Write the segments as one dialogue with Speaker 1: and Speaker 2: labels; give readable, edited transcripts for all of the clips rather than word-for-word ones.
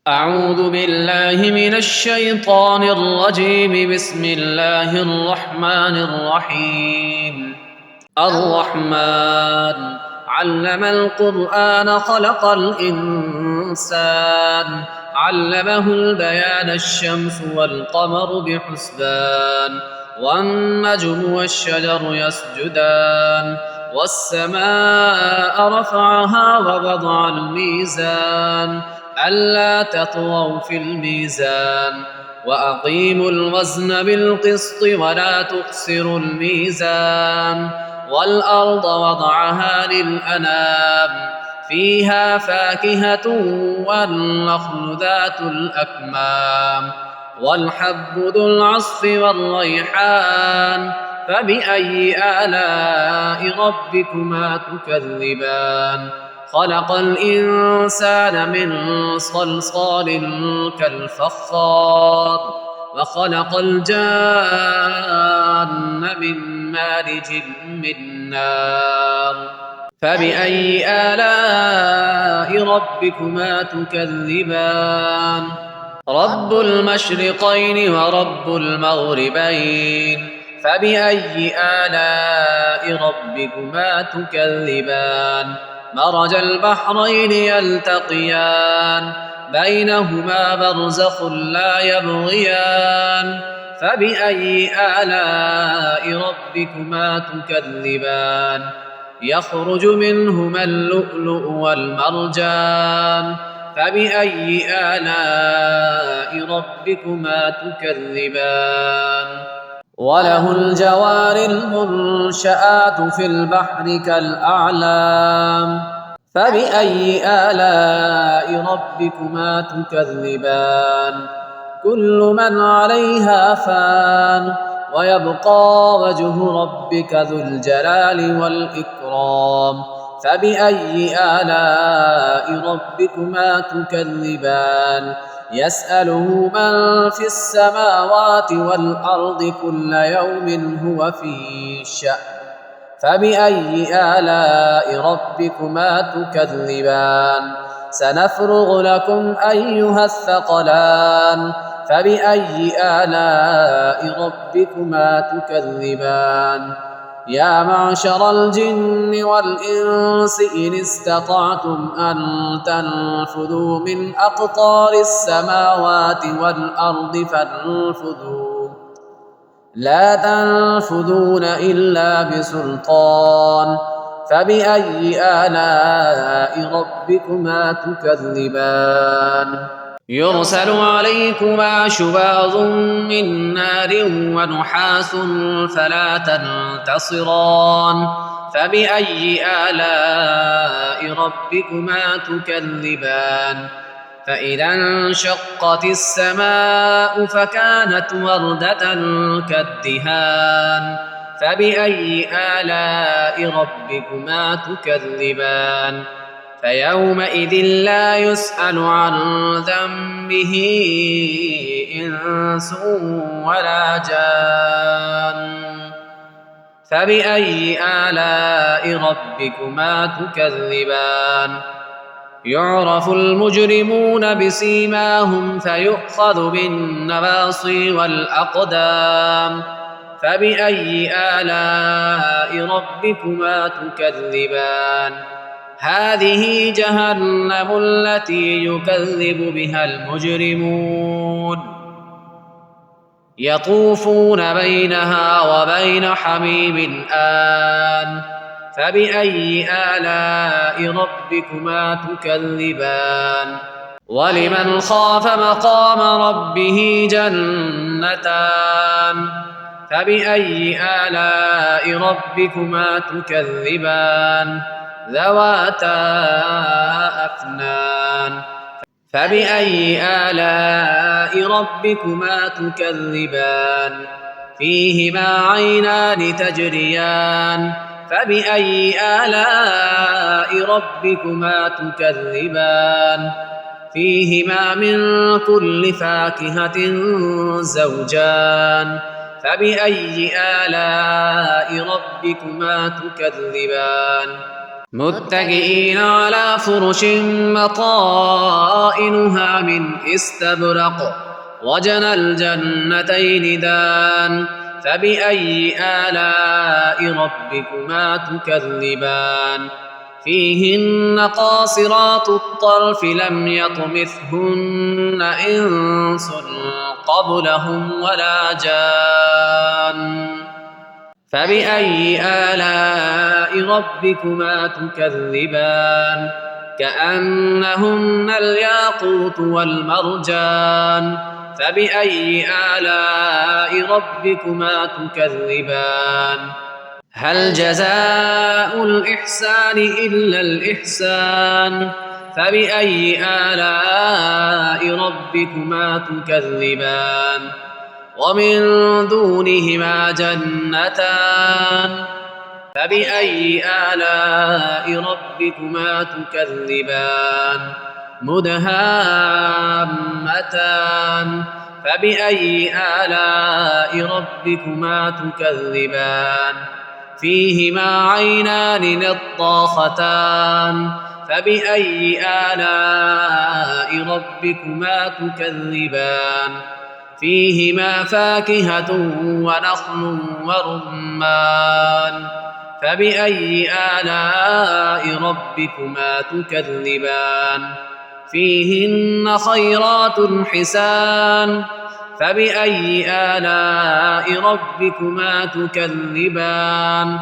Speaker 1: أعوذ بالله من الشيطان الرجيم. بسم الله الرحمن الرحيم. الرحمن علم القرآن خلق الإنسان علمه البيان الشمس والقمر بحسبان والنجم والشجر يسجدان والسماء رفعها ووضع الميزان ألا تطغوا في الميزان وأقيموا الوزن بالقسط ولا تخسروا الميزان والأرض وضعها للأنام فيها فاكهة والنخل ذات الأكمام والحب ذو العصف والريحان فبأي آلاء ربكما تكذبان خلق الإنسان من صلصال كالفخار وخلق الجان من مارج من نار فبأي آلاء ربكما تكذبان رب المشرقين ورب المغربين فبأي آلاء ربكما تكذبان مرج البحرين يلتقيان بينهما برزخ لا يبغيان فبأي آلاء ربكما تكذبان يخرج منهما اللؤلؤ والمرجان فبأي آلاء ربكما تكذبان وله الجوار المنشآت في البحر كالأعلام فبأي آلاء ربكما تكذبان كل من عليها فان ويبقى وجه ربك ذو الجلال والإكرام فبأي آلاء ربكما تكذبان يسأله من في السماوات والأرض كل يوم هو في شأن فبأي آلاء ربكما تكذبان سنفرغ لكم أيها الثقلان فبأي آلاء ربكما تكذبان يا معشر الجن والإنس إن استطعتم أن تنفذوا من أقطار السماوات والأرض فانفذوا لا تنفذون إلا بسلطان فبأي آلاء ربكما تكذبان يرسل عليكما شواظ من نار ونحاس فلا تنتصران فبأي آلاء ربكما تكذبان فإذا انشقت السماء فكانت وردة كالدهان فبأي آلاء ربكما تكذبان فيومئذ لا يسأل عن ذنبه إنس ولا جان فبأي آلاء ربكما تكذبان يعرف المجرمون بسيماهم فيؤخذ بالنواصي والأقدام فبأي آلاء ربكما تكذبان هذه جهنم التي يكذب بها المجرمون يطوفون بينها وبين حميم آن فبأي آلاء ربكما تكذبان ولمن خاف مقام ربه جنتان فبأي آلاء ربكما تكذبان ذواتا أفنان فبأي آلاء ربكما تكذبان فيهما عينان تجريان فبأي آلاء ربكما تكذبان فيهما من كل فاكهة زوجان فبأي آلاء ربكما تكذبان متكئين على فرش مطائنها من استبرق وجنى الجنتين دان فبأي آلاء ربكما تكذبان فيهن قاصرات الطرف لم يطمثهن إنس قبلهم ولا جان فبأي آلاء ربكما تكذبان كأنهن الياقوت والمرجان فبأي آلاء ربكما تكذبان هل جزاء الإحسان إلا الإحسان فبأي آلاء ربكما تكذبان ومن دونهما جنتان فبأي آلاء ربكما تكذبان مدهامتان فبأي آلاء ربكما تكذبان فيهما عينان نضاختان فبأي آلاء ربكما تكذبان فيهما فاكهة ونخل ورمان فبأي آلاء ربكما تكذبان فيهن خيرات حسان فبأي آلاء ربكما تكذبان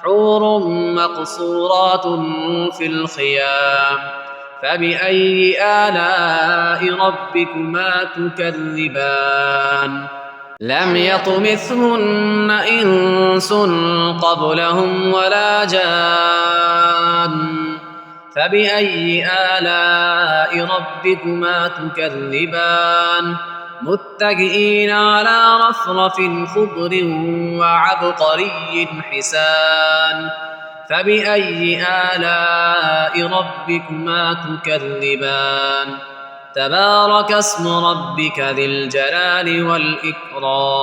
Speaker 1: حور مقصورات في الخيام فبأي آلاء ربكما تكذبان لم يطمثهن إنس قبلهم ولا جان فبأي آلاء ربكما تكذبان متكئين على رفرف خضر وعبقري حسان فبأي آلاء ربكما تكذبان تبارك اسم ربك ذي الجلال والإكرام